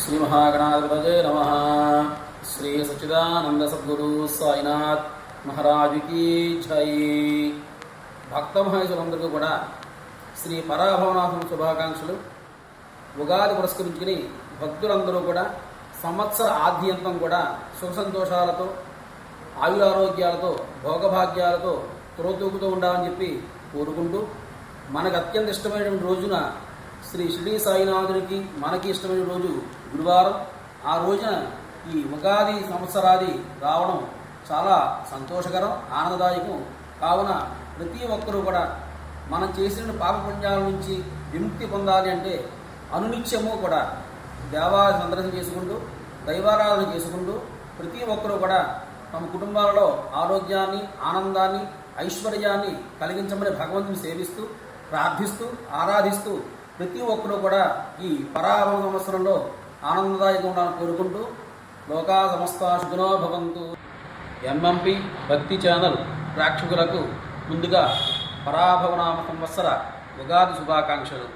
श्री महागणाधिपतये नमः। श्री सच्चिदानंद सद्गुरु साईनाथ महाराज की जय। భక్త మహేశ్వరులందరికీ కూడా శ్రీ పరాభవనాథం శుభాకాంక్షలు. ఉగాది పురస్కరించుకుని భక్తులందరూ కూడా సంవత్సర ఆద్యంతం కూడా సుఖ సంతోషాలతో ఆయురారోగ్యాలతో భోగభాగ్యాలతో తురతూగుతూ ఉండాలని చెప్పి కోరుకుంటూ, మనకు అత్యంత ఇష్టమైనటువంటి రోజున శ్రీ షిరిడి సాయినాథుడికి మనకి ఇష్టమైన రోజు గురువారం. ఆ రోజున ఈ ఉగాది సంవత్సరాది రావడం చాలా సంతోషకరం, ఆనందదాయకం. కావున ప్రతి ఒక్కరూ కూడా మనం చేసిన పాపపుణ్యాల నుంచి విముక్తి పొందాలి అంటే అనునిత్యము కూడా దేవాలయ సందర్శన చేసుకుంటూ దైవారాధన చేసుకుంటూ ప్రతి ఒక్కరూ కూడా తమ కుటుంబాలలో ఆరోగ్యాన్ని, ఆనందాన్ని, ఐశ్వర్యాన్ని కలిగించమని భగవంతుని సేవిస్తూ ప్రార్థిస్తూ ఆరాధిస్తూ ప్రతి ఒక్కరూ కూడా ఈ పరాభవ సంవత్సరంలో ఆనందదాయకంగా ఉండాలని కోరుకుంటూ లోకా సమస్త శుభనో భవంతు. ఎంఎంపి భక్తి ఛానల్ ప్రేక్షకులకు ముందుగా పరాభవనామ సంవత్సర ఉగాది శుభాకాంక్షలు.